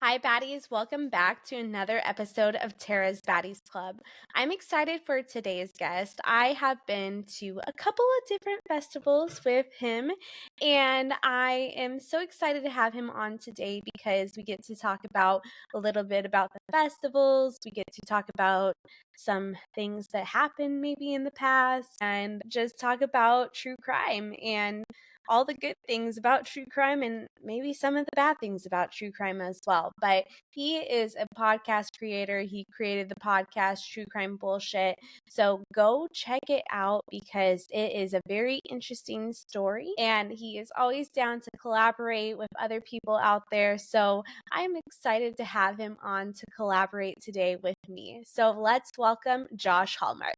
Hi, baddies. Welcome back to another episode of Terra's Baddies Club. I'm excited for today's guest. I have been to a couple of different festivals with him, and I am so excited to have him on today because we get to talk about a little bit about the festivals. We get to talk about some things that happened maybe in the past and just talk about true crime and all the good things about true crime and maybe some of the bad things about true crime as well. But he is a podcast creator. He created the podcast True Crime Bullshit. So go check it out because it is a very interesting story. And he is always down to collaborate with other people out there. So I'm excited to have him on to collaborate today with me. So let's welcome Josh Hallmark.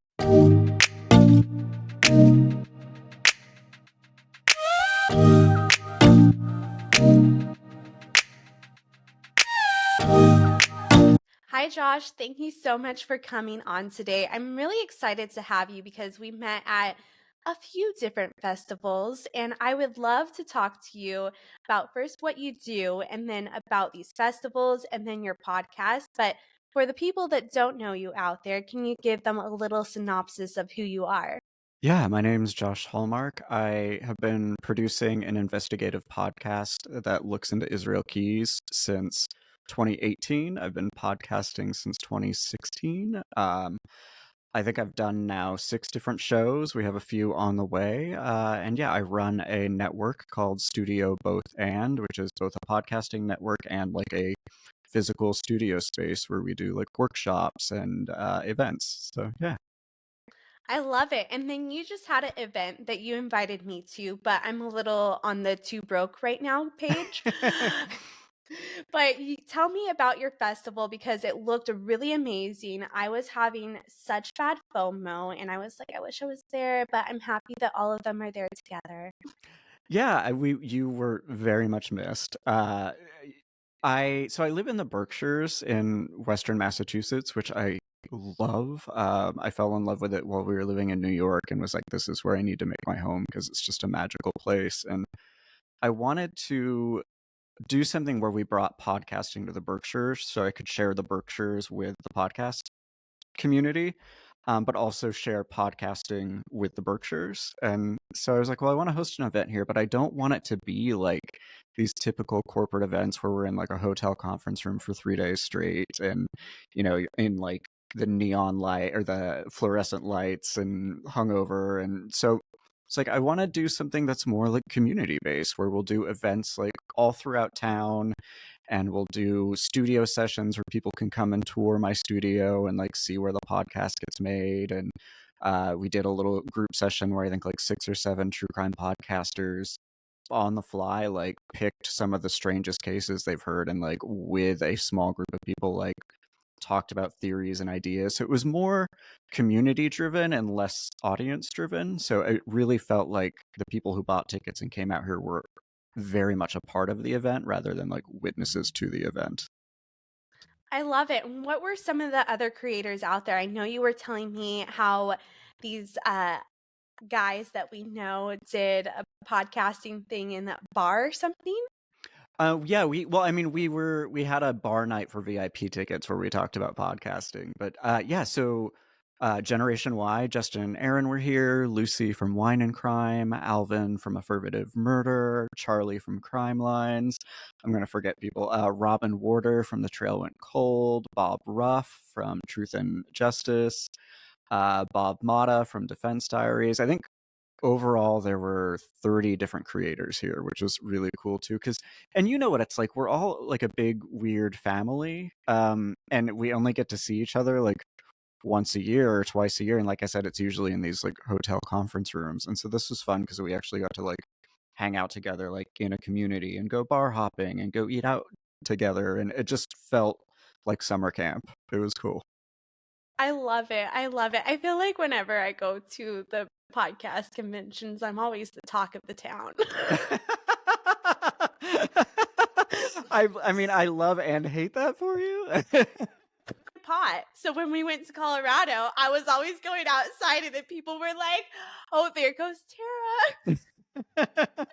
Hi, Josh. Thank you so much for coming on today. I'm really excited to have you because we met at a few different festivals, and I would love to talk to you about first what you do and then about these festivals and then your podcast. But for the people that don't know you out there, can you give them a little synopsis of who you are? Yeah, my name's Josh Hallmark. I have been producing an investigative podcast that looks into Israel Keys since 2018. I've been podcasting since 2016. I think I've done now 6 different shows. We have a few on the way. And yeah, I run a network called Studio Both And, which is both a podcasting network and like a physical studio space where we do like workshops and events. So yeah. I love it. And then you just had an event that you invited me to, but I'm a little on the too broke right now page. But tell me about your festival because it looked really amazing. I was having such bad FOMO and I was like, I wish I was there, but I'm happy that all of them are there together. Yeah, you were very much missed. I live in the Berkshires in Western Massachusetts, which I love. I fell in love with it while we were living in New York, and was like, this is where I need to make my home because it's just a magical place. And I wanted to do something where we brought podcasting to the Berkshires, so I could share the Berkshires with the podcast community, but also share podcasting with the Berkshires. And so I was like, well, I want to host an event here, but I don't want it to be like these typical corporate events where we're in like a hotel conference room for 3 days straight and, in like the neon light or the fluorescent lights and hungover. And so it's like, I want to do something that's more like community based where we'll do events like all throughout town, and we'll do studio sessions where people can come and tour my studio and like see where the podcast gets made. And we did a little group session where I think like 6 or 7 true crime podcasters on the fly like picked some of the strangest cases they've heard, and like with a small group of people like talked about theories and ideas. So it was more community driven and less audience driven. So it really felt like the people who bought tickets and came out here were very much a part of the event rather than like witnesses to the event. I love it. And what were some of the other creators out there? I know you were telling me how these guys that we know did a podcasting thing in that bar or something. Yeah, we had a bar night for VIP tickets where we talked about podcasting. But yeah, so Generation Y, Justin and Aaron were here, Lucy from Wine and Crime, Alvin from Affirmative Murder, Charlie from Crime Lines. I'm gonna forget people. Robin Warder from The Trail Went Cold, Bob Ruff from Truth and Justice, Bob Mata from Defense Diaries. I think overall there were 30 different creators here, which was really cool too, because and you know what it's like, we're all like a big weird family, and we only get to see each other like once a year or twice a year, and like I said, it's usually in these like hotel conference rooms. And so this was fun because we actually got to like hang out together like in a community and go bar hopping and go eat out together, and it just felt like summer camp. It was cool. I love it. I love it. I feel like whenever I go to the podcast conventions, I'm always the talk of the town. I mean, I love and hate that for you. Pot. So when we went to Colorado, I was always going outside and then people were like, "Oh, there goes Tara."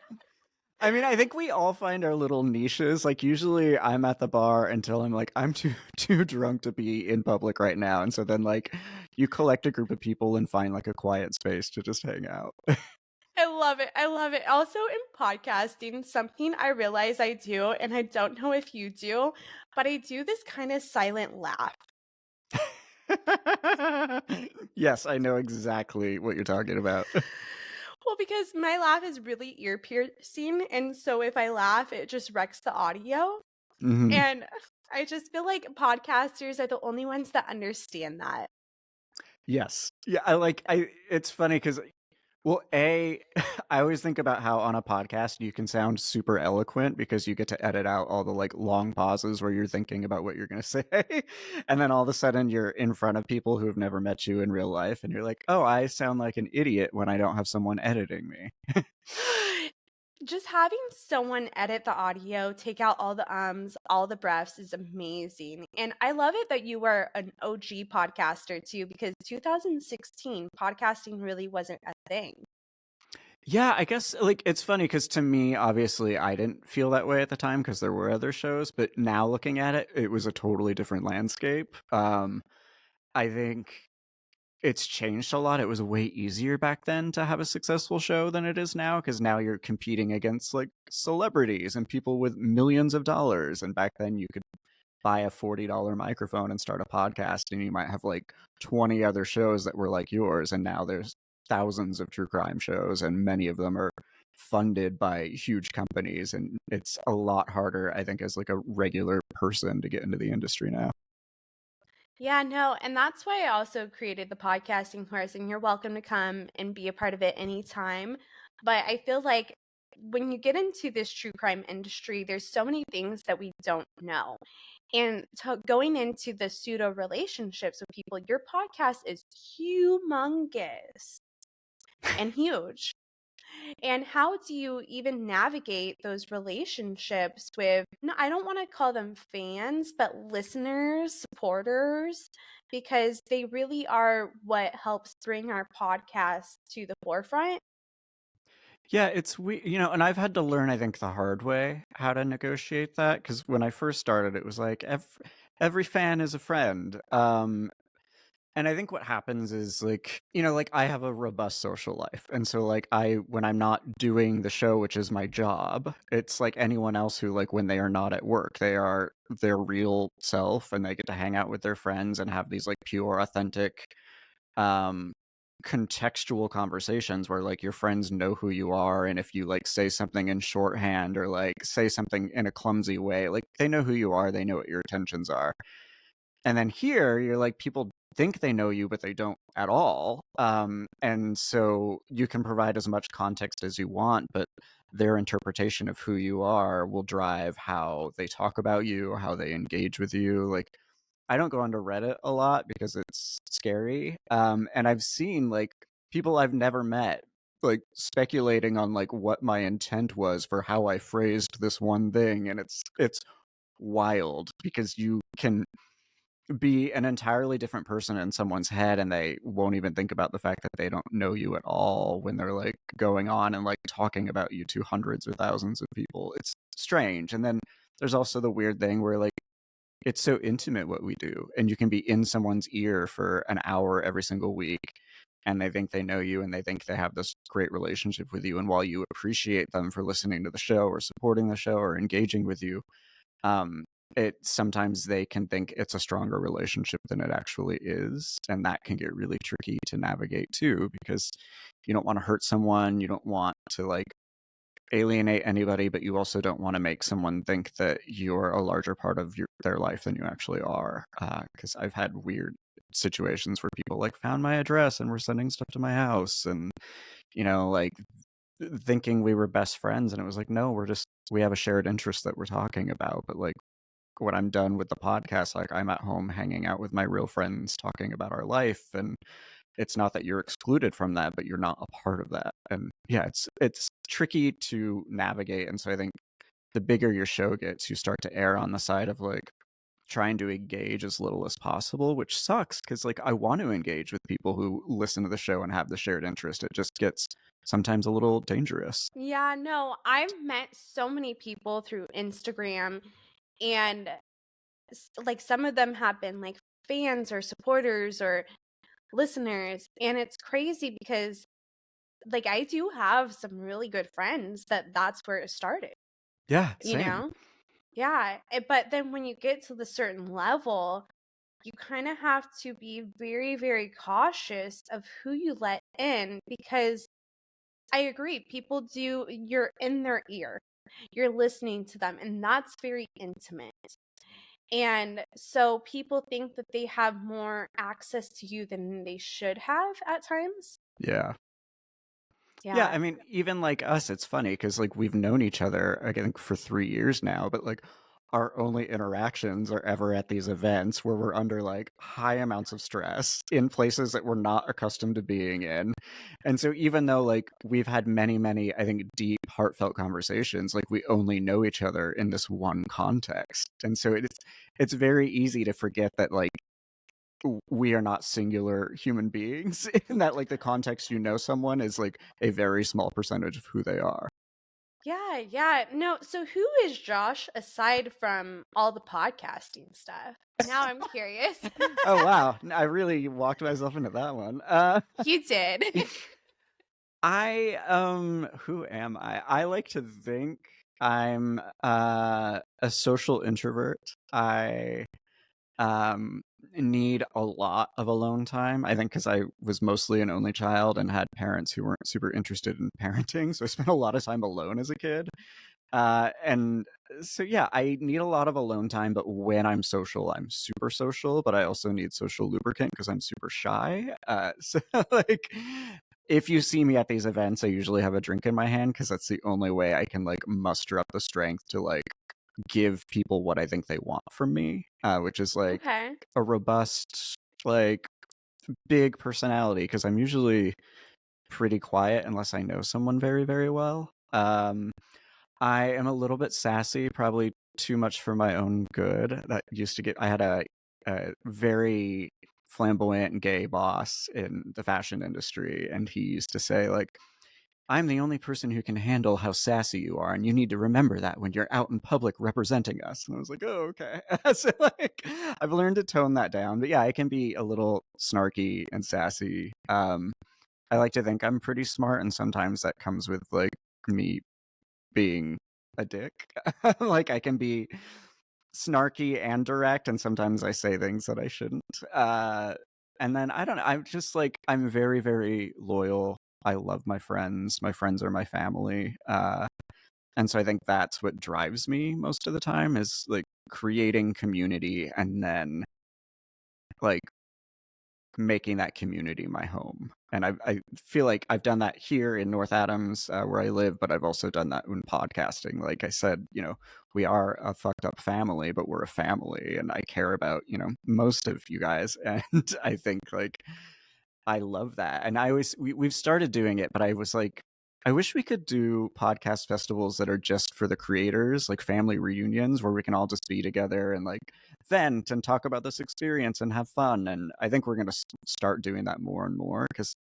I mean, I think we all find our little niches. Like usually I'm at the bar until I'm like, I'm too too drunk to be in public right now. And so then like you collect a group of people and find like a quiet space to just hang out. I love it. I love it. Also, in podcasting, something I realize I do, and I don't know if you do, but I do this kind of silent laugh. Yes, I know exactly what you're talking about. Well, because my laugh is really ear piercing, and so if I laugh, it just wrecks the audio. Hmm. And I just feel like podcasters are the only ones that understand that. Yes. Yeah, I it's funny because well, I always think about how on a podcast you can sound super eloquent because you get to edit out all the like long pauses where you're thinking about what you're going to say. And then all of a sudden you're in front of people who have never met you in real life and you're like, "Oh, I sound like an idiot when I don't have someone editing me." Just having someone edit the audio, take out all the ums, all the breaths is amazing. And I love it that you were an OG podcaster too, because 2016 podcasting really wasn't a thing. Yeah, I guess like it's funny because to me, obviously, I didn't feel that way at the time because there were other shows, but now looking at it, it was a totally different landscape. I think it's changed a lot. It was way easier back then to have a successful show than it is now because now you're competing against like celebrities and people with millions of dollars. And back then you could buy a $40 microphone and start a podcast and you might have like 20 other shows that were like yours. And now there's thousands of true crime shows and many of them are funded by huge companies. And it's a lot harder, I think, as like a regular person to get into the industry now. Yeah, no, and that's why I also created the podcasting course, and you're welcome to come and be a part of it anytime. But I feel like when you get into this true crime industry, there's so many things that we don't know. And going into the pseudo relationships with people, your podcast is humongous and huge. And how do you even navigate those relationships with, no, I don't want to call them fans, but listeners, supporters, because they really are what helps bring our podcast to the forefront? Yeah, it's we, and I've had to learn, I think, the hard way how to negotiate that because when I first started, it was like every fan is a friend. And I think what happens is like, like I have a robust social life. And so like when I'm not doing the show, which is my job, it's like anyone else who like when they are not at work, they are their real self and they get to hang out with their friends and have these like pure, authentic, um contextual conversations where like your friends know who you are and if you like say something in shorthand or like say something in a clumsy way, like they know who you are, they know what your intentions are. And then here, you're like, people think they know you, but they don't at all. And so you can provide as much context as you want, but their interpretation of who you are will drive how they talk about you, how they engage with you. Like, I don't go onto Reddit a lot because it's scary. And I've seen like people I've never met like speculating on like what my intent was for how I phrased this one thing, and it's wild because you can be an entirely different person in someone's head and they won't even think about the fact that they don't know you at all when they're like going on and like talking about you to hundreds or thousands of people. It's strange. And then there's also the weird thing where like it's so intimate what we do and you can be in someone's ear for an hour every single week and they think they know you and they think they have this great relationship with you, and while you appreciate them for listening to the show or supporting the show or engaging with you, um, it sometimes they can think it's a stronger relationship than it actually is, and that can get really tricky to navigate too because you don't want to hurt someone, you don't want to like alienate anybody, but you also don't want to make someone think that you're a larger part of their life than you actually are, because I've had weird situations where people like found my address and were sending stuff to my house and like thinking we were best friends, and it was like, no, we have a shared interest that we're talking about, but like when I'm done with the podcast, like I'm at home hanging out with my real friends talking about our life. And it's not that you're excluded from that, but you're not a part of that. And yeah, it's tricky to navigate. And so I think the bigger your show gets, you start to err on the side of like trying to engage as little as possible, which sucks because like I want to engage with people who listen to the show and have the shared interest. It just gets sometimes a little dangerous. Yeah, no, I've met so many people through Instagram, and like some of them have been like fans or supporters or listeners, and it's crazy because like I do have some really good friends that's where it started, Yeah, you same. know? Yeah, but then when you get to the certain level, you kind of have to be very, very cautious of who you let in because I agree, people do, you're in their ear, you're listening to them, and that's very intimate. And so people think that they have more access to you than they should have at times. Yeah. Yeah, Yeah. I mean, even like us, it's funny because like we've known each other, I think, for 3 years now, but like our only interactions are ever at these events where we're under like high amounts of stress in places that we're not accustomed to being in. And so even though like we've had many, many, I think, deep, heartfelt conversations, like we only know each other in this one context. And so it's very easy to forget that like we are not singular human beings and that like the context you know someone is like a very small percentage of who they are. Yeah, yeah. No, so who is Josh aside from all the podcasting stuff? Now I'm curious. Oh wow, I really walked myself into that one. You did. I who am I like to think I'm a social introvert. I need a lot of alone time. I think because I was mostly an only child and had parents who weren't super interested in parenting, so I spent a lot of time alone as a kid. And so yeah, I need a lot of alone time, but when I'm social, I'm super social, but I also need social lubricant because I'm super shy. So like if you see me at these events, I usually have a drink in my hand because that's the only way I can like muster up the strength to like give people what I think they want from me, which is like Okay. a robust, like big personality because I'm usually pretty quiet unless I know someone very, very well. I am a little bit sassy, probably too much for my own good. That used to get, I had a very flamboyant and gay boss in the fashion industry, and he used to say, like, I'm the only person who can handle how sassy you are, and you need to remember that when you're out in public representing us. And I was like, oh, okay. So, like, I've learned to tone that down. But yeah, I can be a little snarky and sassy. I like to think I'm pretty smart, and sometimes that comes with, like, me being a dick. Like I can be snarky and direct, and sometimes I say things that I shouldn't. And then I don't know. I'm just like I'm very, very loyal. I love my friends. My friends are my family. And so I think that's what drives me most of the time is like creating community and then like making that community my home. And I feel like I've done that here in North Adams, where I live, but I've also done that in podcasting. Like I said, you know, we are a fucked up family, but we're a family, and I care about, you know, most of you guys. And I think like I love that. And I always we've started doing it, but I was like, I wish we could do podcast festivals that are just for the creators, like family reunions where we can all just be together and like vent and talk about this experience and have fun. And I think we're going to start doing that more and more because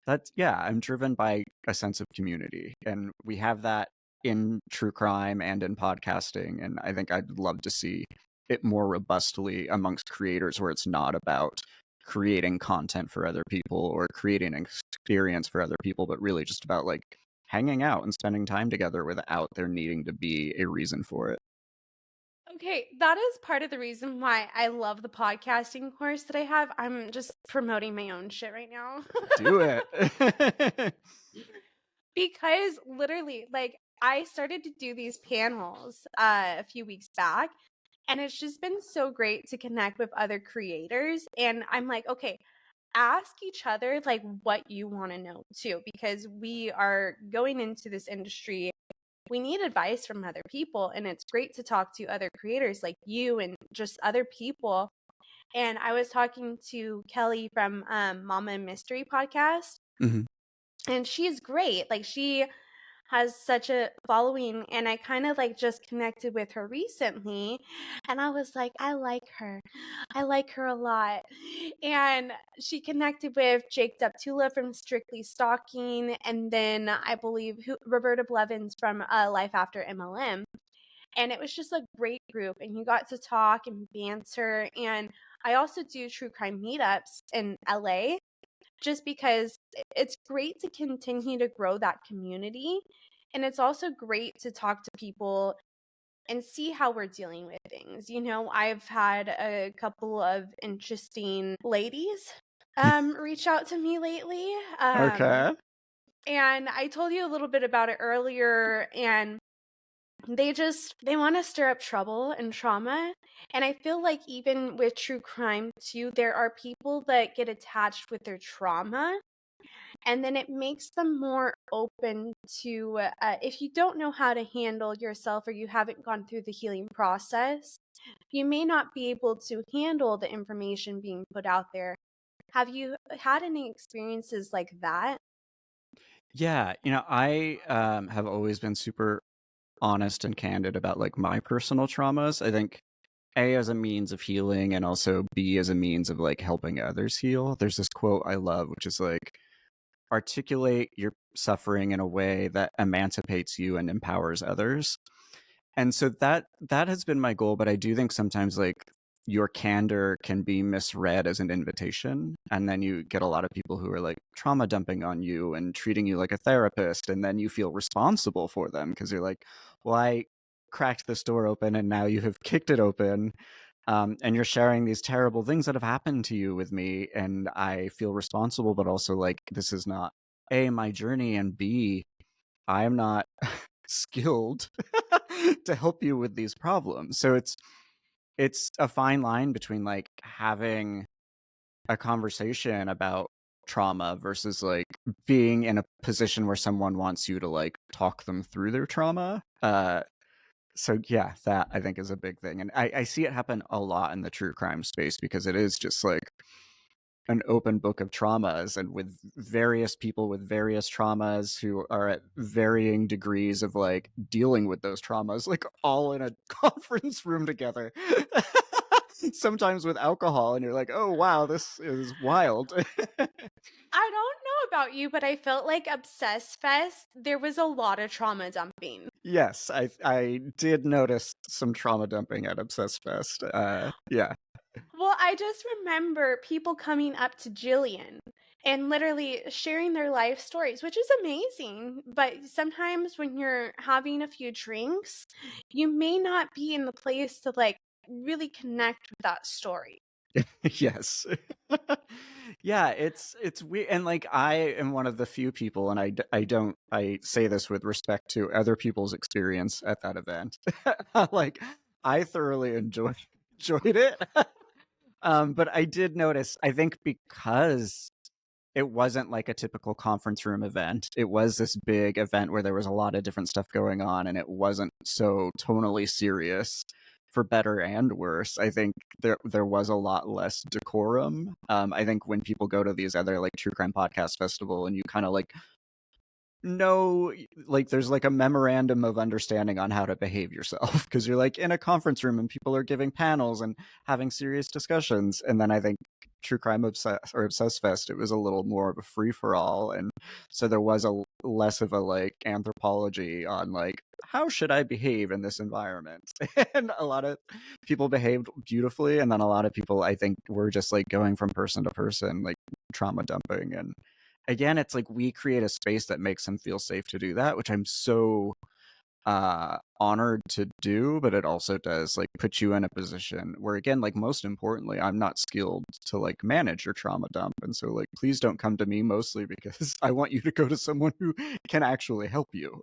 that's, yeah, I'm driven by a sense of community. And we have that in true crime and in podcasting. And I think I'd love to see it more robustly amongst creators where it's not about creating content for other people or creating an experience for other people, but really just about like hanging out and spending time together without there needing to be a reason for it. Okay, that is part of the reason why I love the podcasting course that I have. I'm just promoting my own shit right now. Do it. Because literally, like, I started to do these panels a few weeks back, and it's just been so great to connect with other creators. And I'm like, okay, ask each other like what you want to know too, because we are going into this industry. We need advice from other people, and it's great to talk to other creators like you and just other people. And I was talking to Kelly from Mama and Mystery podcast, Mhm. and she's great. Like, she has such a following, and I kind of like just connected with her recently, and I was like, I like her. I like her a lot. And she connected with Jake Deptula from Strictly Stalking, and then I believe Roberta Blevins from Life After MLM. And it was just a great group, and you got to talk and banter. And I also do true crime meetups in LA just because it's great to continue to grow that community. And it's also great to talk to people and see how we're dealing with things. You know, I've had a couple of interesting ladies reach out to me lately. Okay. And I told you a little bit about it earlier, and they want to stir up trouble and trauma. And I feel like even with true crime too, there are people that get attached with their trauma, and then it makes them more open to if you don't know how to handle yourself, or you haven't gone through the healing process, you may not be able to handle the information being put out there. Have you had any experiences like that? Yeah, I have always been super honest and candid about like my personal traumas. I think A as a means of healing and also B as a means of like helping others heal. There's this quote I love, which is like, articulate your suffering in a way that emancipates you and empowers others. And so that has been my goal, but I do think sometimes like your candor can be misread as an invitation, and then you get a lot of people who are like trauma dumping on you and treating you like a therapist, and then you feel responsible for them because you're like, well, I cracked this door open and now you have kicked it open, and you're sharing these terrible things that have happened to you with me, and I feel responsible, but also like this is not A, my journey, and B, I am not skilled to help you with these problems. So it's a fine line between like having a conversation about trauma versus like being in a position where someone wants you to like talk them through their trauma. So yeah, that I think is a big thing. And I see it happen a lot in the true crime space because it is just like an open book of traumas, and with various people with various traumas who are at varying degrees of like dealing with those traumas, like all in a conference room together. Sometimes with alcohol, and you're like, oh wow, this is wild. I don't know about you, but I felt like Obsess Fest, there was a lot of trauma dumping. Yes, I did notice some trauma dumping at Obsess Fest. Yeah. Well, I just remember people coming up to Jillian and literally sharing their life stories, which is amazing. But sometimes when you're having a few drinks, you may not be in the place to like really connect with that story. Yes. Yeah, it's weird, and like I am one of the few people, and I say this with respect to other people's experience at that event. Like I thoroughly enjoyed it. But I did notice, I think because it wasn't like a typical conference room event, it was this big event where there was a lot of different stuff going on, and it wasn't so tonally serious, for better and worse. I think there was a lot less decorum. I think when people go to these other like true crime podcast festival, and you kind of like no, like there's like a memorandum of understanding on how to behave yourself, because you're like in a conference room and people are giving panels and having serious discussions. And then I think true crime obsess fest, it was a little more of a free for all, and so there was a less of a like anthropology on like how should I behave in this environment. And a lot of people behaved beautifully, and then a lot of people I think were just like going from person to person, like trauma dumping. And again, it's like we create a space that makes them feel safe to do that, which I'm so honored to do, but it also does like put you in a position where, again, like most importantly, I'm not skilled to like manage your trauma dump. And so like please don't come to me, mostly because I want you to go to someone who can actually help you.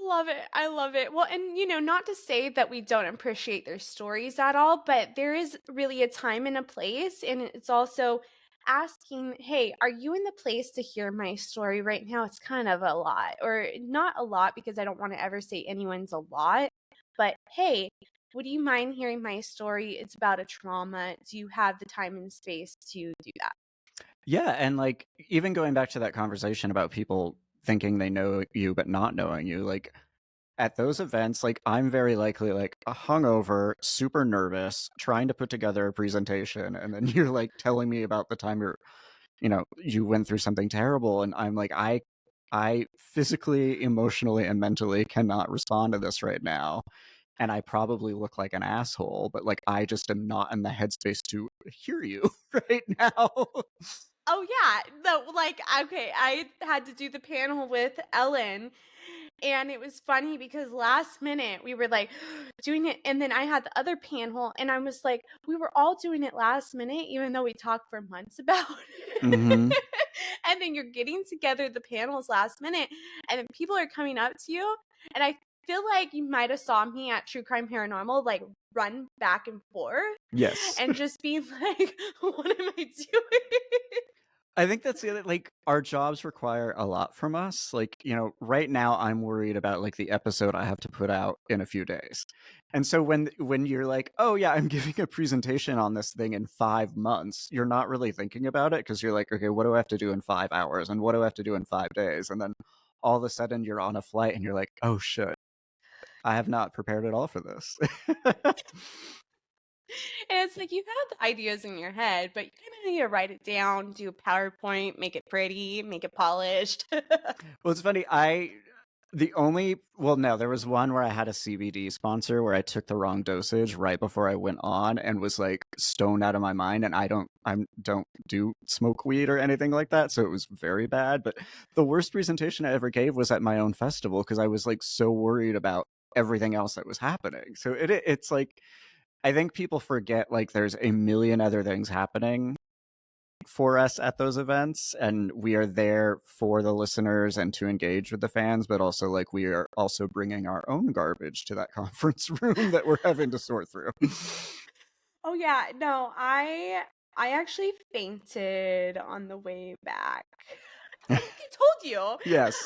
Love it. I love it. Well, and not to say that we don't appreciate their stories at all, but there is really a time and a place. And it's also asking, hey, are you in the place to hear my story right now? It's kind of a lot, or not a lot, because I don't want to ever say anyone's a lot. But hey, would you mind hearing my story? It's about a trauma. Do you have the time and space to do that? Yeah, and like even going back to that conversation about people thinking they know you but not knowing you. Like at those events, like I'm very likely like hungover, super nervous, trying to put together a presentation, and then you're like telling me about the time you went through something terrible, and I'm like, I physically, emotionally, and mentally cannot respond to this right now. And I probably look like an asshole, but like I just am not in the headspace to hear you right now. Oh yeah, no, like okay, I had to do the panel with Ellen, and it was funny because last minute we were like doing it, and then I had the other panel, and I was like, we were all doing it last minute, even though we talked for months about it. Mm-hmm. And then you're getting together the panels last minute, and then people are coming up to you, and I feel like you might have saw me at True Crime Paranormal, like run back and forth Yes. and just be like, what am I doing? I think that's the other, like, our jobs require a lot from us. Like, right now I'm worried about like the episode I have to put out in a few days. And so when you're like, oh yeah, I'm giving a presentation on this thing in 5 months, you're not really thinking about it because you're like, okay, what do I have to do in 5 hours? And what do I have to do in 5 days? And then all of a sudden you're on a flight and you're like, oh shit, I have not prepared at all for this. And it's like you have the ideas in your head, but you kind of need to write it down, do a PowerPoint, make it pretty, make it polished. Well, it's funny. No, there was one where I had a CBD sponsor where I took the wrong dosage right before I went on and was like stoned out of my mind. And I don't do smoke weed or anything like that. So it was very bad. But the worst presentation I ever gave was at my own festival because I was like so worried about everything else that was happening. So it's like, I think people forget like there's a million other things happening for us at those events, and we are there for the listeners and to engage with the fans, but also like we are also bringing our own garbage to that conference room that we're having to sort through. Oh yeah, no, I actually fainted on the way back. I think I told you. Yes.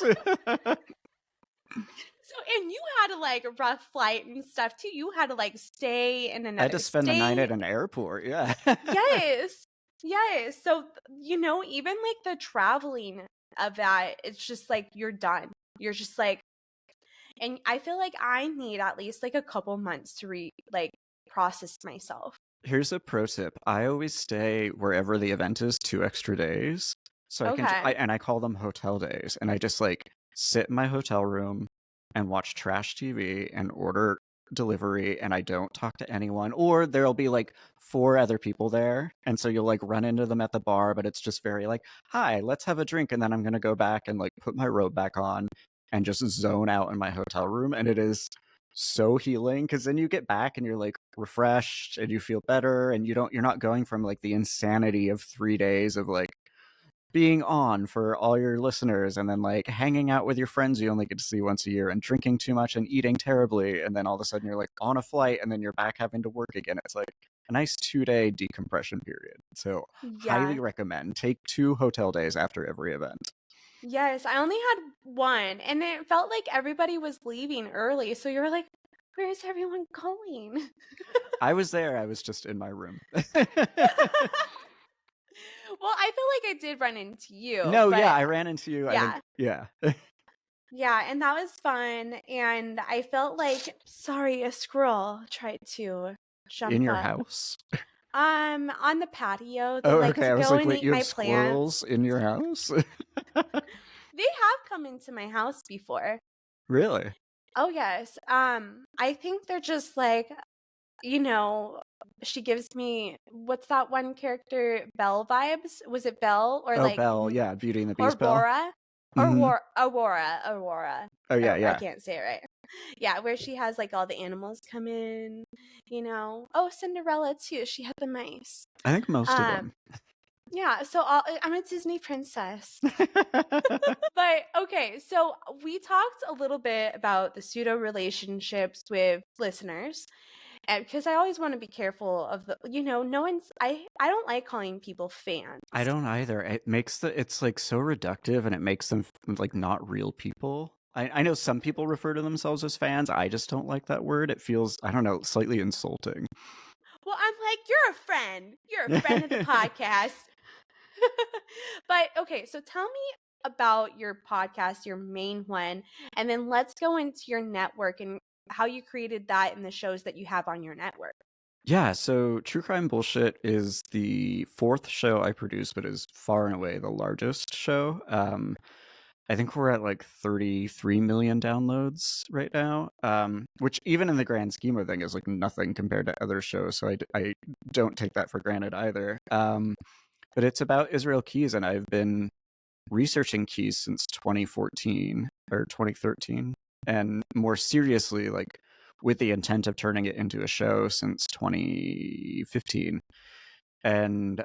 So, and you had a like rough flight and stuff too. You had to like stay in I had another to spend the night at state. an airport. Yeah. Yes. Yes. So, even like the traveling of that, it's just like you're done. You're just like, and I feel like I need at least like a couple months to like process myself. Here's a pro tip. I always stay wherever the event is 2 extra days. So Okay. I call them hotel days. And I just like sit in my hotel room and watch trash TV and order delivery, and I don't talk to anyone. Or there'll be like 4 other people there. And so you'll like run into them at the bar, but it's just very like, hi, let's have a drink. And then I'm going to go back and like put my robe back on and just zone out in my hotel room. And it is so healing because then you get back and you're like refreshed and you feel better, and you're not going from like the insanity of 3 days of like being on for all your listeners and then like hanging out with your friends you only get to see once a year and drinking too much and eating terribly, and then all of a sudden you're like on a flight and then you're back having to work again. It's like a nice 2 day decompression period. So Yeah. highly recommend take 2 hotel days after every event. Yes, I only had one, and it felt like everybody was leaving early. So you were like, where is everyone going? I was there, I was just in my room. Well, I feel like I did run into you, No, yeah, but I ran into you, I think. yeah. Yeah. Yeah, and that was fun. And I felt like, sorry, a squirrel tried to In jump your up. house? On the patio, they Oh, like okay. to I was go like, and wait, eat you my have plants. squirrels in your house? They have come into my house before. Really? Oh, yes. I think they're just like, you know, she gives me what's that one character, Belle vibes? Was it Belle or Oh, like Belle. Yeah, Beauty and the Beast Belle. Aurora? Mm-hmm. Aurora. Oh, yeah, Oh, I yeah. can't say it right. Yeah, where she has like all the animals come in, you know. Oh, Cinderella too. She had the mice. I think most of Um, them. yeah, so I'm a Disney princess. But okay, so we talked a little bit about the pseudo relationships with listeners. And because I always want to be careful of the, no one's, I don't like calling people fans. I don't either. It's like so reductive and it makes them like not real people. I know some people refer to themselves as fans. I just don't like that word. It feels, I don't know, slightly insulting. Well, I'm like, you're a friend. You're a friend of the podcast. But okay, so tell me about your podcast, your main one, and then let's go into your network and how you created that and the shows that you have on your network. Yeah, so True Crime Bullshit is the fourth show I produce, but is far and away the largest show. I think we're at like 33 million downloads right now, which even in the grand scheme of things is like nothing compared to other shows. So I don't take that for granted either. But it's about Israel Keys, and I've been researching keys since 2014 or 2013, and more seriously, like with the intent of turning it into a show since 2015. And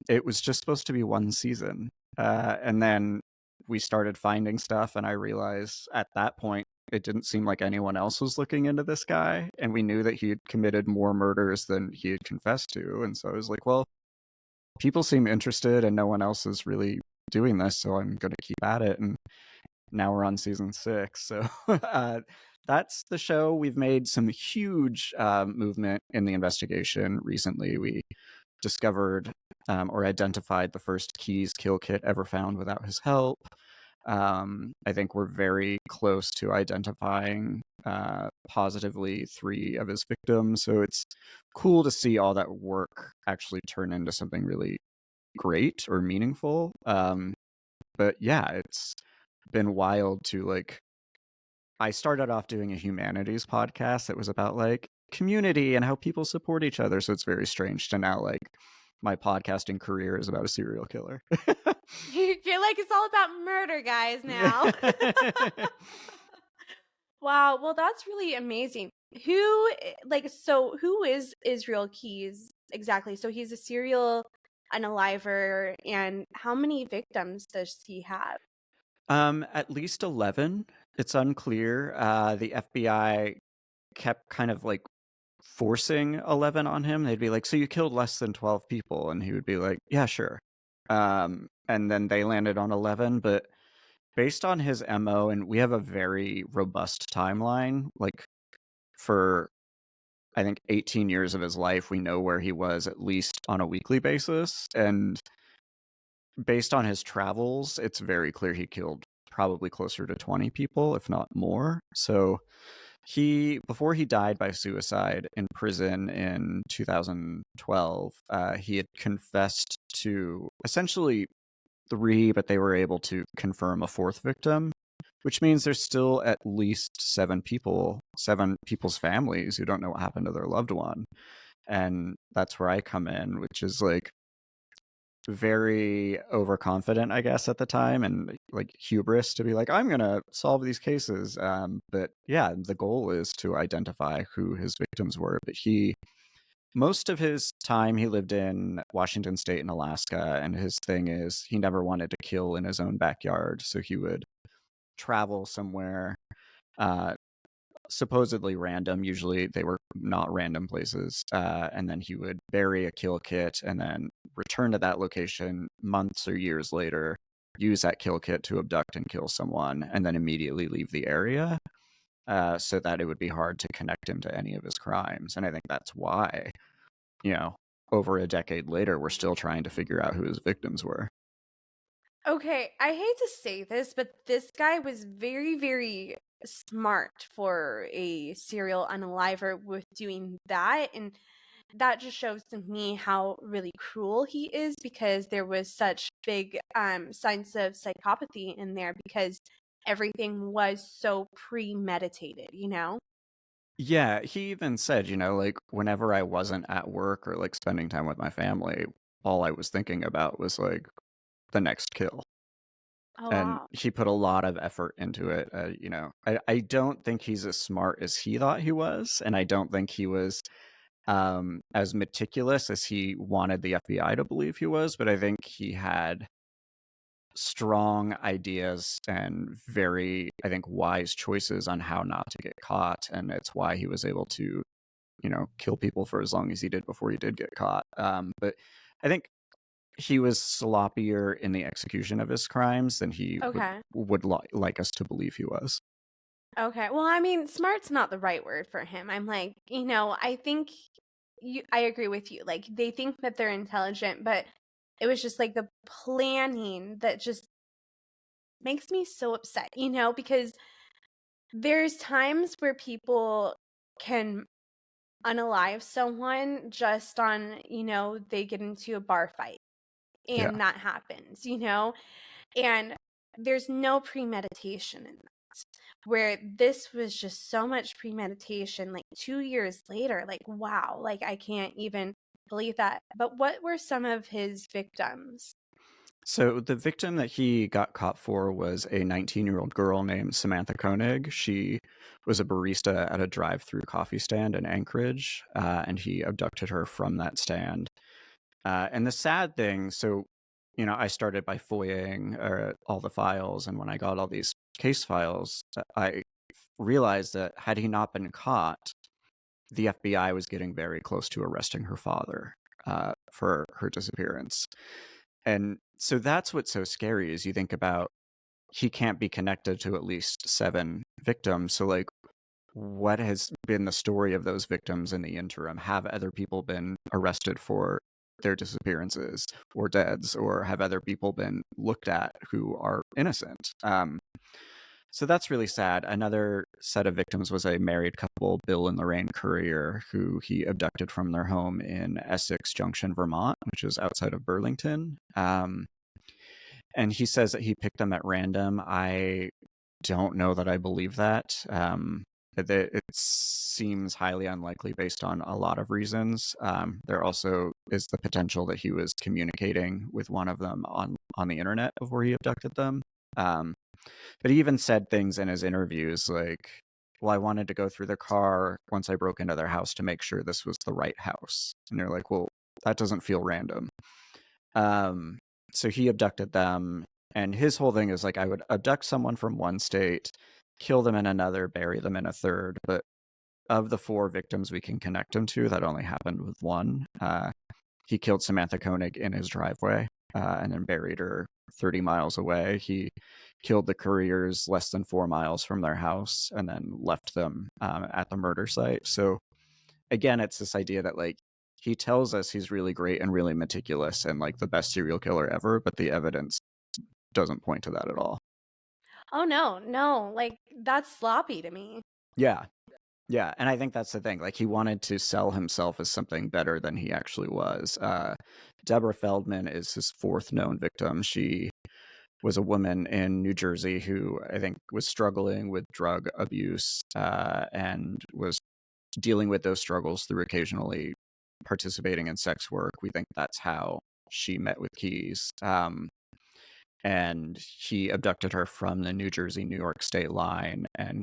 it was just supposed to be one season. And then we started finding stuff, and I realized at that point it didn't seem like anyone else was looking into this guy, and we knew that he had committed more murders than he had confessed to. And so I was like, well, people seem interested and no one else is really doing this, so I'm going to keep at it. And now we're on season 6. So that's the show. We've made some huge movement in the investigation recently. We discovered or identified the first Keys kill kit ever found without his help. I think we're very close to identifying positively 3 of his victims. So it's cool to see all that work actually turn into something really great or meaningful. But yeah, it's been wild to like. I started off doing a humanities podcast that was about like community and how people support each other. So it's very strange to now like my podcasting career is about a serial killer. You're like, it's all about murder, guys, now. Wow, well, that's really amazing. So who is Israel Keys exactly? So he's a serial unaliver, and how many victims does he have? At least 11. It's unclear. The FBI kept kind of like forcing 11 on him. They'd be like, so you killed less than 12 people. And he would be like, yeah, sure. And then they landed on 11. But based on his MO, and we have a very robust timeline, like for I think 18 years of his life, we know where he was at least on a weekly basis. And based on his travels, it's very clear he killed probably closer to 20 people, if not more. So before he died by suicide in prison in 2012, he had confessed to essentially 3, but they were able to confirm a 4th victim, which means there's still at least 7 people's families who don't know what happened to their loved one. And that's where I come in, which is like very overconfident, I guess, at the time, and like hubris to be like, I'm gonna solve these cases. But yeah, the goal is to identify who his victims were. But most of his time he lived in Washington State and Alaska, and his thing is he never wanted to kill in his own backyard, so he would travel somewhere uh, supposedly random. Usually they were not random places. And then he would bury a kill kit and then return to that location months or years later, use that kill kit to abduct and kill someone, and then immediately leave the area, so that it would be hard to connect him to any of his crimes. And I think that's why, you know, over a decade later, we're still trying to figure out who his victims were. Okay, I hate to say this, but this guy was very, very smart for a serial unaliver with doing that. And that just shows to me how really cruel he is, because there was such big signs of psychopathy in there, because everything was so premeditated, you know? Yeah, he even said, like whenever I wasn't at work or like spending time with my family, all I was thinking about was like the next kill. Oh, And wow. he put a lot of effort into it. I don't think he's as smart as he thought he was, and I don't think he was as meticulous as he wanted the FBI to believe he was. But I think he had strong ideas and very, I think, wise choices on how not to get caught, and it's why he was able to, kill people for as long as he did before he did get caught. But I think he was sloppier in the execution of his crimes than he Okay. would like us to believe he was. Okay. Well, I mean, smart's not the right word for him. I'm like, I think I agree with you. Like, they think that they're intelligent, but it was just like the planning that just makes me so upset, because there's times where people can unalive someone just on, they get into a bar fight Yeah. and that happens, and there's no premeditation in that. Where this was just so much premeditation, like 2 years later, like, wow, like I can't even believe that. But what were some of his victims? So the victim that he got caught for was a 19-year-old girl named Samantha Koenig. She was a barista at a drive-through coffee stand in Anchorage, and he abducted her from that stand. And the sad thing, so, I started by FOIAing all the files, and when I got all these case files, I realized that had he not been caught, the FBI was getting very close to arresting her father for her disappearance. And so that's what's so scary is you think about he can't be connected to at least 7 victims. So, like, what has been the story of those victims in the interim? Have other people been arrested for their disappearances or deaths, or have other people been looked at who are innocent? So that's really sad. Another set of victims was a married couple, Bill and Lorraine Currier, who he abducted from their home in Essex Junction, Vermont, which is outside of Burlington. And he says that he picked them at random. I don't know that I believe that. It seems highly unlikely based on a lot of reasons. There also is the potential that he was communicating with one of them on the internet before he abducted them. But he even said things in his interviews like, well, I wanted to go through the car once I broke into their house to make sure this was the right house. And they're like, well, that doesn't feel random. Um, so he abducted them, and his whole thing is like, I would abduct someone from one state, kill them in another, bury them in a third. But of the 4 victims we can connect him to, that only happened with one. He killed Samantha Koenig in his driveway and then buried her 30 miles away. He killed the Couriers less than 4 miles from their house and then left them at the murder site. So again, it's this idea that, like, he tells us he's really great and really meticulous and like the best serial killer ever, but the evidence doesn't point to that at all. Oh no, no, like that's sloppy to me. Yeah. Yeah, and I think that's the thing. Like, he wanted to sell himself as something better than he actually was. Deborah Feldman is his 4th known victim. She was a woman in New Jersey who I think was struggling with drug abuse and was dealing with those struggles through occasionally participating in sex work. We think that's how she met with Keyes. And he abducted her from the New Jersey, New York state line and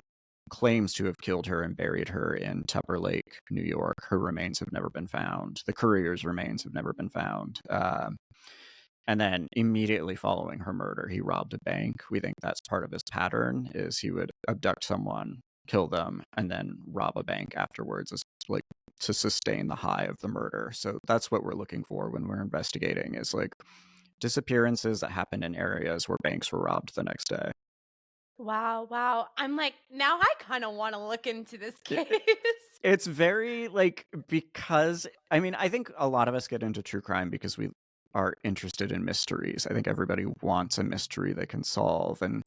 claims to have killed her and buried her in Tupper Lake, New York. Her remains have never been found. The Courier's remains have never been found. And then immediately following her murder, he robbed a bank. We think that's part of his pattern, is he would abduct someone, kill them, and then rob a bank afterwards, as like to sustain the high of the murder. So that's what we're looking for when we're investigating, is like disappearances that happen in areas where banks were robbed the next day. Wow, wow. I'm like, now I kind of want to look into this case. It's very like, because I mean, I think a lot of us get into true crime because we are interested in mysteries. I think everybody wants a mystery they can solve, and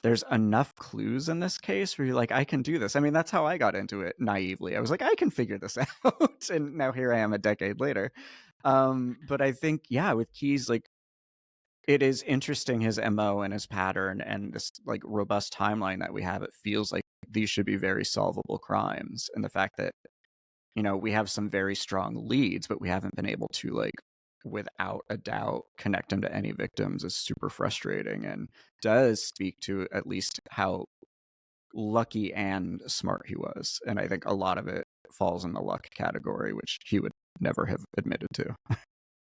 there's enough clues in this case where you're like, I can do this. I mean, that's how I got into it naively. I was like, I can figure this out, and now here I am a decade later. But I think, yeah, with Keyes, like, it is interesting, his MO and his pattern and this like robust timeline that we have. It feels like these should be very solvable crimes, and the fact that we have some very strong leads, but we haven't been able to, like, without a doubt, connect them to any victims is super frustrating, and does speak to at least how lucky and smart he was. And I think a lot of it falls in the luck category, which he would never have admitted to.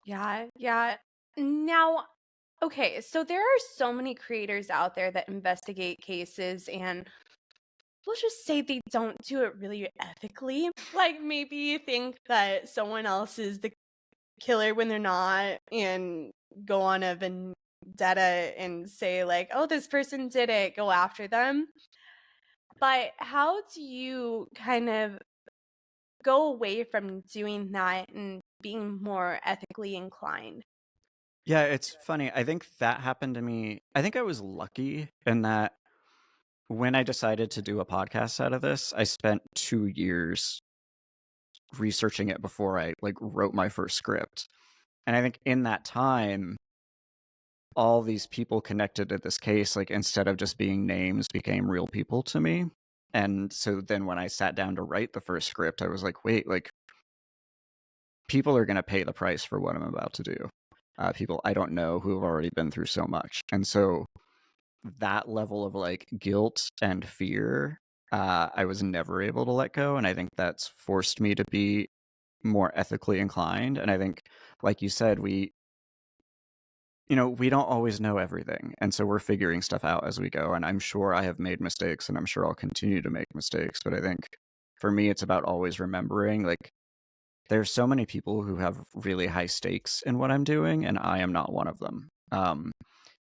Yeah, yeah. Now, okay, so there are so many creators out there that investigate cases, and we'll just say they don't do it really ethically. Like, maybe you think that someone else is the killer when they're not, and go on a vendetta and say, like, oh, this person did it, go after them. But how do you kind of go away from doing that and being more ethically inclined? Yeah, it's funny. I think that happened to me. I think I was lucky in that when I decided to do a podcast out of this, I spent 2 years researching it before I like wrote my first script. And I think in that time, all these people connected to this case, like instead of just being names, became real people to me. And so then when I sat down to write the first script, I was like, wait, like people are going to pay the price for what I'm about to do. People I don't know who have already been through so much. And so that level of like guilt and fear, I was never able to let go. And I think that's forced me to be more ethically inclined. And I think, like you said, we don't always know everything. And so we're figuring stuff out as we go. And I'm sure I have made mistakes and I'm sure I'll continue to make mistakes. But I think for me, it's about always remembering like there's so many people who have really high stakes in what I'm doing, and I am not one of them.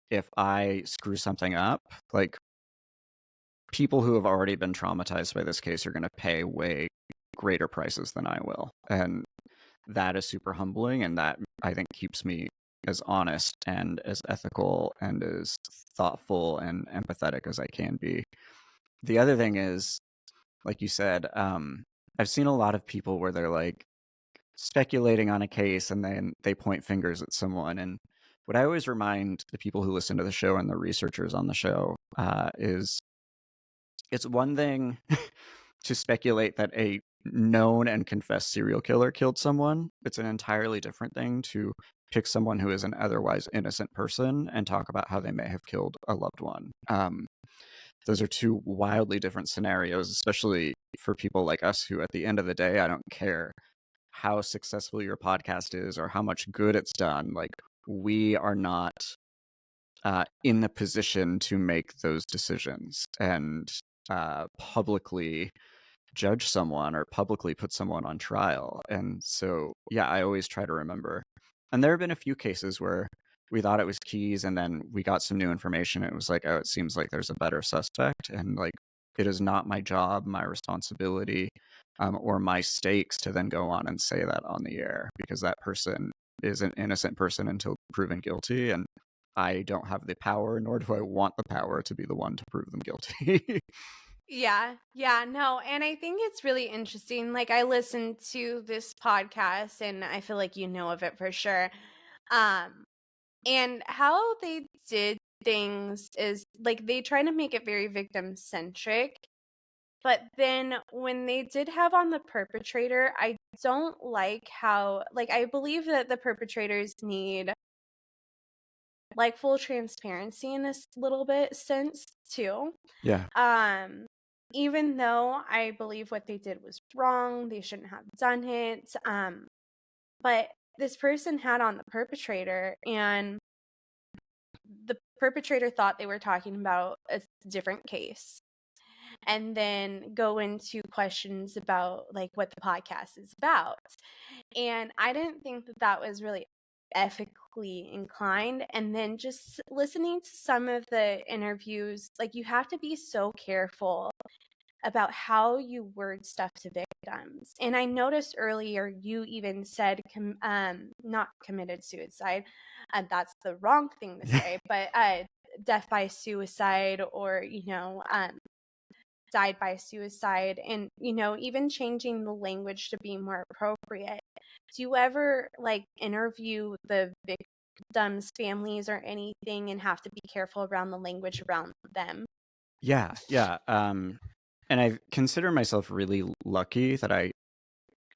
If I screw something up, like people who have already been traumatized by this case are going to pay way greater prices than I will. And that is super humbling. And that I think keeps me as honest and as ethical and as thoughtful and empathetic as I can be. The other thing is, like you said, I've seen a lot of people where they're like speculating on a case and then they point fingers at someone. And what I always remind the people who listen to the show and the researchers on the show is it's one thing to speculate that a known and confessed serial killer killed someone. It's an entirely different thing to pick someone who is an otherwise innocent person and talk about how they may have killed a loved one. Those are two wildly different scenarios, especially for people like us who, at the end of the day, I don't care how successful your podcast is or how much good it's done. Like, we are not in the position to make those decisions and publicly judge someone or publicly put someone on trial. And so, yeah, I always try to remember. And there have been a few cases where we thought it was keys and then we got some new information. It was like, oh, it seems like there's a better suspect. And like, it is not my job, my responsibility, or my stakes to then go on and say that on the air, because that person is an innocent person until proven guilty. And I don't have the power, nor do I want the power to be the one to prove them guilty. Yeah, yeah, no, and I think it's really interesting. Like, I listened to this podcast, and I feel like you know of it for sure. Um, and how they did things is like they try to make it very victim centric. But then when they did have on the perpetrator, I don't like how, like, I believe that the perpetrators need like full transparency in this little bit sense too. Yeah. Um, even though I believe what they did was wrong, they shouldn't have done it. But this person had on the perpetrator, and the perpetrator thought they were talking about a different case, and then go into questions about like what the podcast is about. And I didn't think that that was really ethically inclined. And then just listening to some of the interviews, like you have to be so careful about how you word stuff to victims. And I noticed earlier you even said not committed suicide. That's the wrong thing to say, but death by suicide, or died by suicide, and even changing the language to be more appropriate. Do you ever like interview the victims' families or anything and have to be careful around the language around them? Yeah, yeah. And I consider myself really lucky that I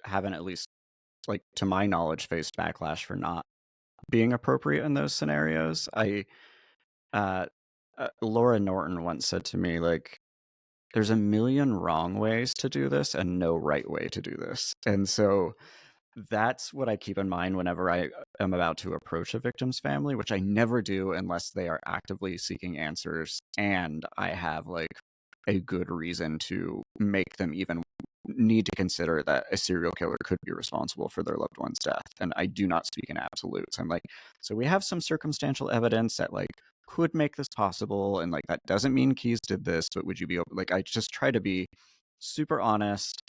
haven't, at least like to my knowledge, faced backlash for not being appropriate in those scenarios. Uh, Laura Norton once said to me, like, there's a million wrong ways to do this and no right way to do this. And so that's what I keep in mind whenever I am about to approach a victim's family, which I never do unless they are actively seeking answers and I have like a good reason to make them even need to consider that a serial killer could be responsible for their loved one's death. And I do not speak in absolutes. I'm like, so we have some circumstantial evidence that like could make this possible, and like that doesn't mean Keys did this, but would you be open? Like, I just try to be super honest,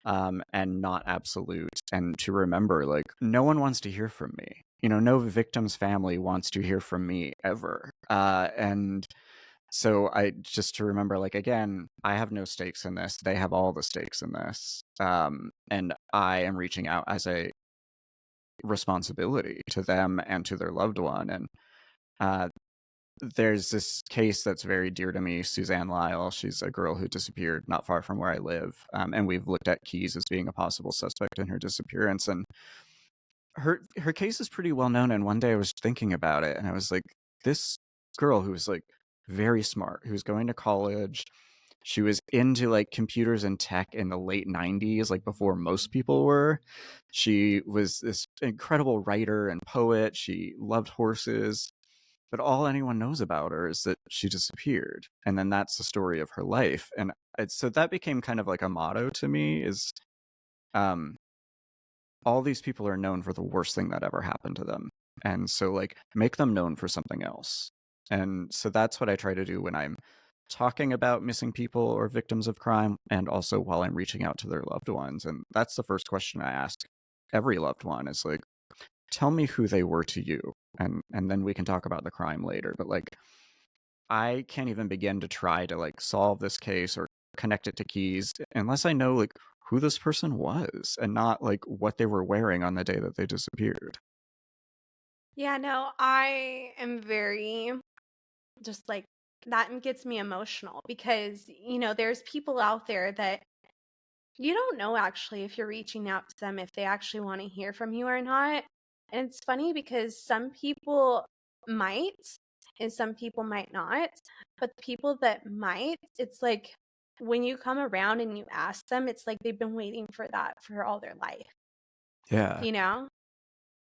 and not absolute, and to remember like no one wants to hear from me. no victim's family wants to hear from me ever. And so I just to remember, like, again, I have no stakes in this. They have all the stakes in this. And I am reaching out as a responsibility to them and to their loved one. And uh, there's this case that's very dear to me, Suzanne Lyle. She's a girl who disappeared not far from where I live. And we've looked at Keys as being a possible suspect in her disappearance. And her case is pretty well known. And one day I was thinking about it and I was like, this girl who was like very smart, who was going to college, she was into like computers and tech in the late 90s, like before most people were. She was this incredible writer and poet. She loved horses, but all anyone knows about her is that she disappeared. And then that's the story of her life. And so that became kind of like a motto to me is um all these people are known for the worst thing that ever happened to them. And so, like, make them known for something else. And so that's what I try to do when I'm talking about missing people or victims of crime, and also while I'm reaching out to their loved ones. And that's the first question I ask every loved one is like, tell me who they were to you. And then we can talk about the crime later. But like, I can't even begin to try to like solve this case or connect it to Keys unless I know like who this person was and not like what they were wearing on the day that they disappeared. Yeah, no, I am very just like that gets me emotional because, there's people out there that you don't know actually if you're reaching out to them, if they actually want to hear from you or not. And it's funny because some people might and some people might not. But the people that might, it's like when you come around and you ask them, it's like they've been waiting for that for all their life, Yeah. you know?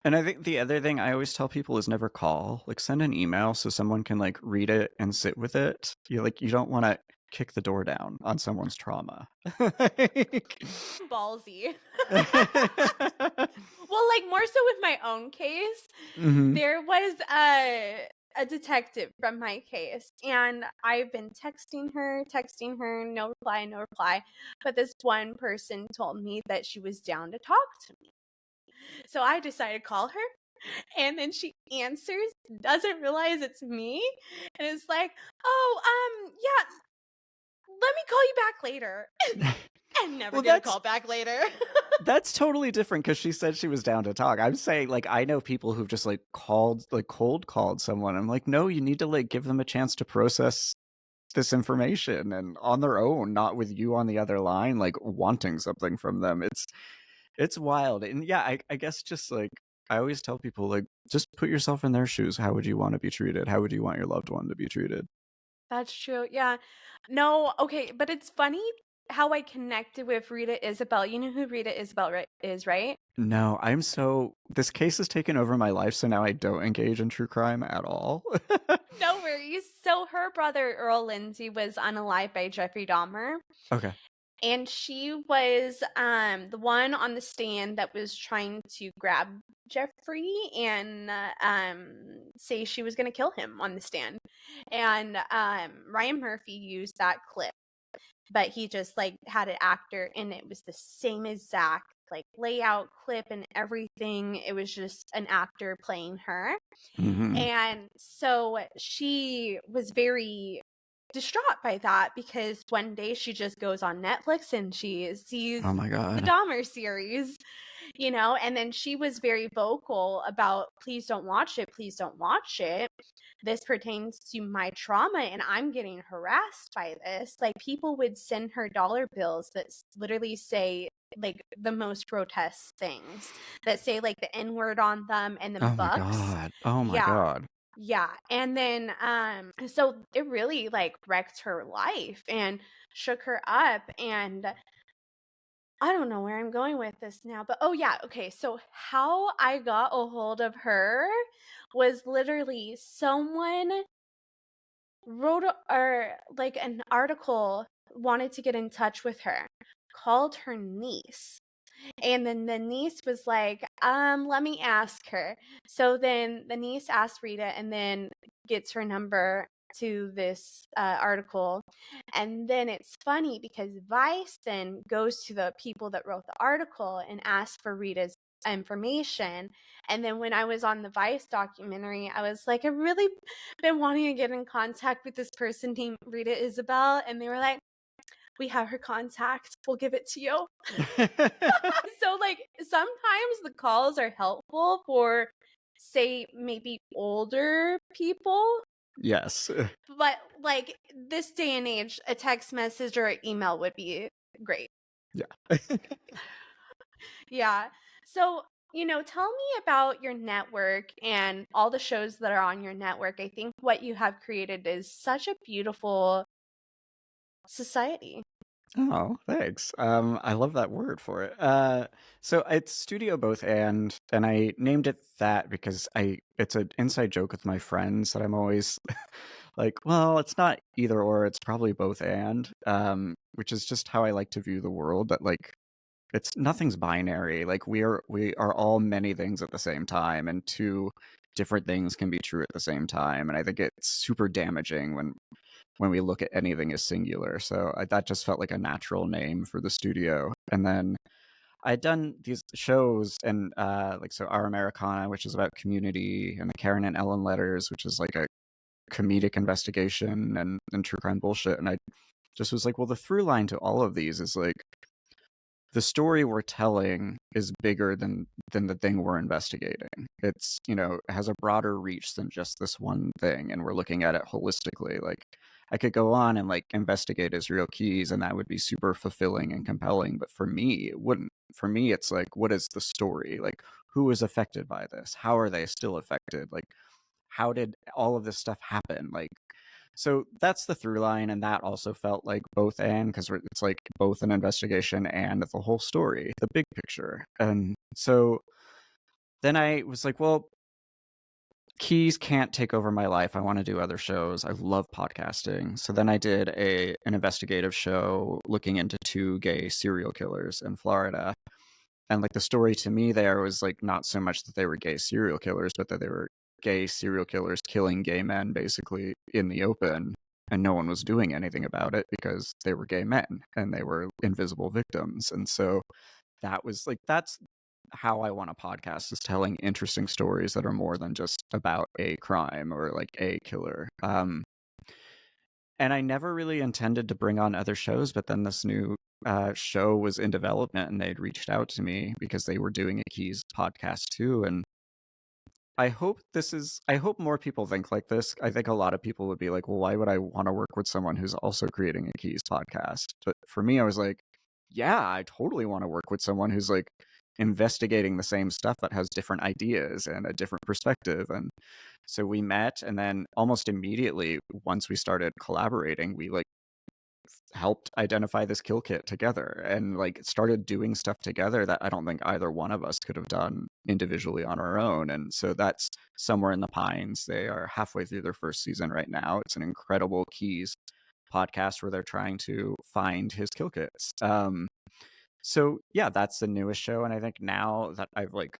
And I think the other thing I always tell people is never call. Like send an email so someone can like read it and sit with it. You don't want to kick the door down on someone's trauma. Like... Ballsy. Well, like more so with my own case, Mhm. there was a detective from my case, and I've been texting her, no reply, no reply. But this one person told me that she was down to talk to me. So I decided to call her, and then she answers, doesn't realize it's me, and it's like, "Oh, yeah, let me call you back later." And never Well, get a call back later. that's totally different because she said she was down to talk. I'm saying, like, I know people who've just like called, like cold called someone. I'm like, no, you need to like give them a chance to process this information and on their own, not with you on the other line, like wanting something from them. It's wild. And yeah, I guess just like I always tell people, like, just put yourself in their shoes. How would you want to be treated? How would you want your loved one to be treated? That's true. Yeah. No, okay, but it's funny how I connected with Rita Isabel. You know who Rita Isabel is, right? No, this case has taken over my life, so now I don't engage in true crime at all. No worries. So her brother Earl Lindsay was unalived by Jeffrey Dahmer. Okay. And she was the one on the stand that was trying to grab Jeffrey and say she was going to kill him on the stand. And Ryan Murphy used that clip, but he just like had an actor and it was the same exact like layout, clip, and everything. It was just an actor playing her. Hmm. And so she was very distraught by that because one day she just goes on Netflix and she sees Oh my the god. Dahmer series, and then she was very vocal about, please don't watch it, please don't watch it. This pertains to my trauma and I'm getting harassed by this. Like people would send her dollar bills that literally say like the most grotesque things that say like the N word on them and then Oh my bucks. god. Oh my Yeah. god. Yeah. And then so it really like wrecked her life and shook her up. And I don't know where I'm going with this now, but oh yeah, okay. So how I got a hold of her was literally someone wrote or like an article, wanted to get in touch with her, called her niece. And then the niece was like, let me ask her. So then the niece asked Rita and then gets her number to this article. And then it's funny because Vice then goes to the people that wrote the article and asks for Rita's information. And then when I was on the Vice documentary, I was like, I've really been wanting to get in contact with this person named Rita Isabel. And they were like, we have her contact. We'll give it to you. So, like, sometimes the calls are helpful for, say, maybe older people. Yes. But, like, this day and age, a text message or an email would be great. Yeah. Yeah. So, tell me about your network and all the shows that are on your network. I think what you have created is such a beautiful society. Oh, thanks. I love that word for it. So it's Studio Both and I named it that because it's an inside joke with my friends that I'm always like, well, it's not either or, it's probably both and, which is just how I like to view the world. That like it's nothing's binary. Like we are all many things at the same time, and two different things can be true at the same time. And I think it's super damaging when we look at anything as singular. So that just felt like a natural name for the studio. And then I'd done these shows and like so Our Americana, which is about community, and the Karen and Ellen letters, which is like a comedic investigation and true crime bullshit. And I just was like, well, the through line to all of these is like the story we're telling is bigger than the thing we're investigating. It's, it has a broader reach than just this one thing, and we're looking at it holistically. Like I could go on and like investigate Israel Keys, and that would be super fulfilling and compelling, but for me it wouldn't. For me it's like, what is the story? Like, who is affected by this? How are they still affected? Like, how did all of this stuff happen? Like, so that's the through line, and that also felt like both and, because it's like both an investigation and the whole story, the big picture. And so then I was like, well, Keys can't take over my life. I want to do other shows. I love podcasting. So then I did an investigative show looking into two gay serial killers in Florida. And like the story to me there was like not so much that they were gay serial killers, but that they were gay serial killers killing gay men basically in the open, and no one was doing anything about it because they were gay men and they were invisible victims. And so that was like, that's how I want a podcast, is telling interesting stories that are more than just about a crime or like a killer. And I never really intended to bring on other shows, but then this new show was in development, and they'd reached out to me because they were doing a Keys podcast too. And I hope more people think like this. I think a lot of people would be like, well, why would I want to work with someone who's also creating a Keys podcast? But for me, I was like, yeah, I totally want to work with someone who's like investigating the same stuff but has different ideas and a different perspective. And so we met, and then almost immediately, once we started collaborating, we like helped identify this kill kit together and like started doing stuff together that I don't think either one of us could have done individually on our own. And so that's Somewhere in the Pines. They are halfway through their first season right now. It's an incredible Keys podcast where they're trying to find his kill kits. So yeah, that's the newest show. And I think now that I've like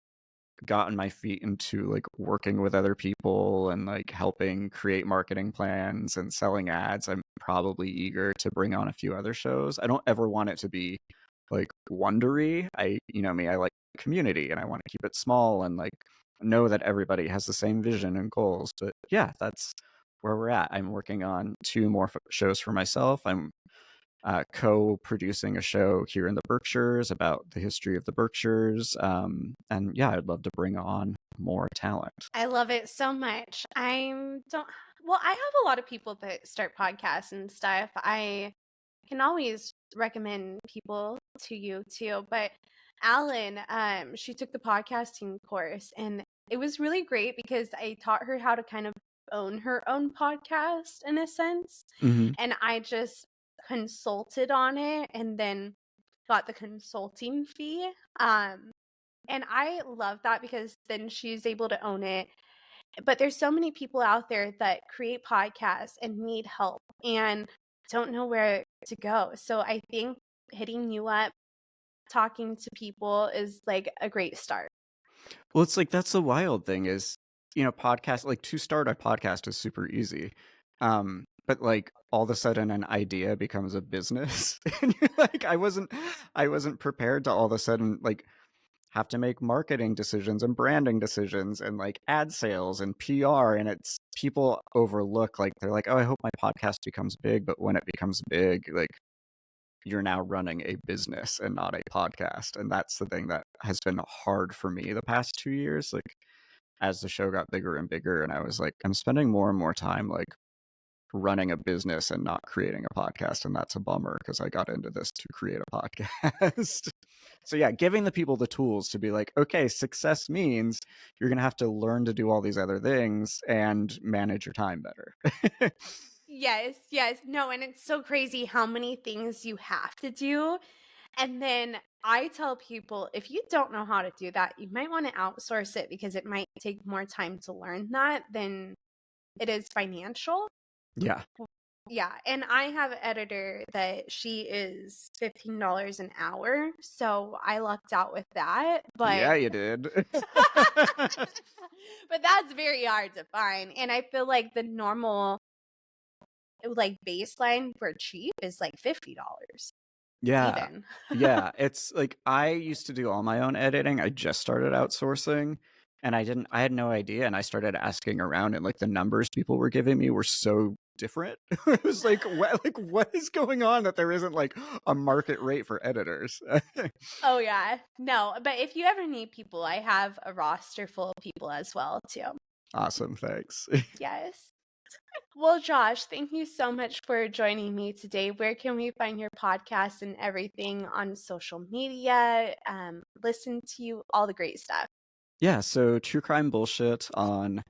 gotten my feet into like working with other people and like helping create marketing plans and selling ads, I'm probably eager to bring on a few other shows. I don't ever want it to be like wondery. I like community, and I want to keep it small and like know that everybody has the same vision and goals. But yeah, that's where we're at. I'm working on two more shows for myself. I'm co-producing a show here in the Berkshires about the history of the Berkshires. And yeah, I'd love to bring on more talent. I love it so much. I have a lot of people that start podcasts and stuff. I can always recommend people to you too. But Alan, she took the podcasting course, and it was really great because I taught her how to kind of own her own podcast in a sense. Mm-hmm. And I just consulted on it and then got the consulting fee. And I love that because then she's able to own it. But there's so many people out there that create podcasts and need help and don't know where to go. So I think hitting you up, talking to people is like a great start. Well, it's like that's the wild thing is, podcast, like to start a podcast is super easy. But like all of a sudden an idea becomes a business. And you're like, I wasn't prepared to all of a sudden like have to make marketing decisions and branding decisions and like ad sales and PR. And it's people overlook, like, they're like, oh, I hope my podcast becomes big. But when it becomes big, like, you're now running a business and not a podcast. And that's the thing that has been hard for me the past 2 years. Like, as the show got bigger and bigger, and I was like, I'm spending more and more time like running a business and not creating a podcast. And that's a bummer because I got into this to create a podcast. So yeah, giving the people the tools to be like, okay, success means you're going to have to learn to do all these other things and manage your time better. Yes, yes. No, and it's so crazy how many things you have to do. And then I tell people, if you don't know how to do that, you might want to outsource it because it might take more time to learn that than it is financial. Yeah. Yeah, and I have an editor that she is $15 an hour, so I lucked out with that, Yeah, but you did. but that's very hard to find, and I feel like the normal, like, baseline for cheap is, like, $50 Yeah. even. Yeah. It's like I used to do all my own editing. I just started outsourcing and I had no idea. And I started asking around, and like the numbers people were giving me were so different. It was like, what is going on that there isn't like a market rate for editors? Oh, yeah. No, but if you ever need people, I have a roster full of people as well too. Awesome. Thanks. Yes. Well, Josh, thank you so much for joining me today. Where can we find your podcast and everything on social media? Listen to you, all the great stuff. Yeah. So True Crime Bullshit on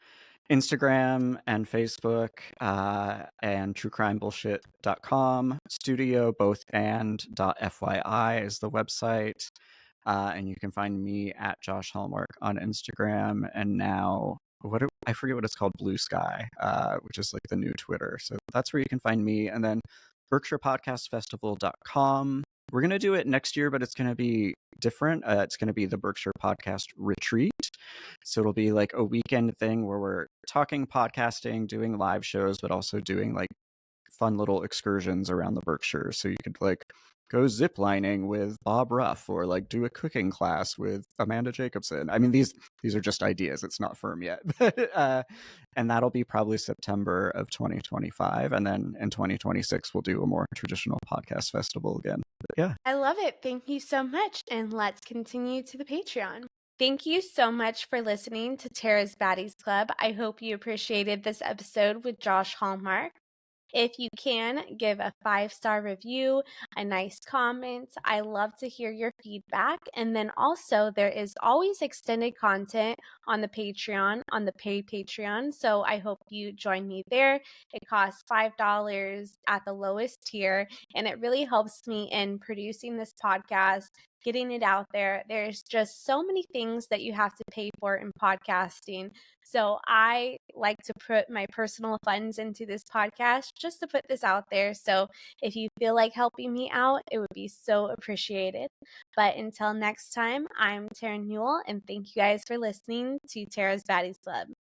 Instagram and Facebook, and truecrimebullshit.com. Studio both and .fyi is the website. And you can find me at Josh Hallmark on Instagram, and now I forget what it's called, Blue Sky, which is like the new Twitter. So that's where you can find me. And then BerkshirePodcastFestival.com. We're going to do it next year, but it's going to be different. It's going to be the Berkshire Podcast Retreat. So it'll be like a weekend thing where we're talking podcasting, doing live shows, but also doing like fun little excursions around the Berkshires. So you could like go ziplining with Bob Ruff, or like do a cooking class with Amanda Jacobson. I mean, these are just ideas. It's not firm yet. But, and that'll be probably September of 2025. And then in 2026, we'll do a more traditional podcast festival again. But yeah. I love it. Thank you so much. And let's continue to the Patreon. Thank you so much for listening to Terra's Baddies Club. I hope you appreciated this episode with Josh Hallmark. If you can, give a 5-star review, a nice comment. I love to hear your feedback. And then also, there is always extended content on the Patreon, on the paid Patreon. So I hope you join me there. It costs $5 at the lowest tier, and it really helps me in producing this podcast, getting it out there. There's just so many things that you have to pay for in podcasting. So I like to put my personal funds into this podcast just to put this out there. So if you feel like helping me out, it would be so appreciated. But until next time, I'm Terra Newell, and thank you guys for listening to Terra's Baddies Club.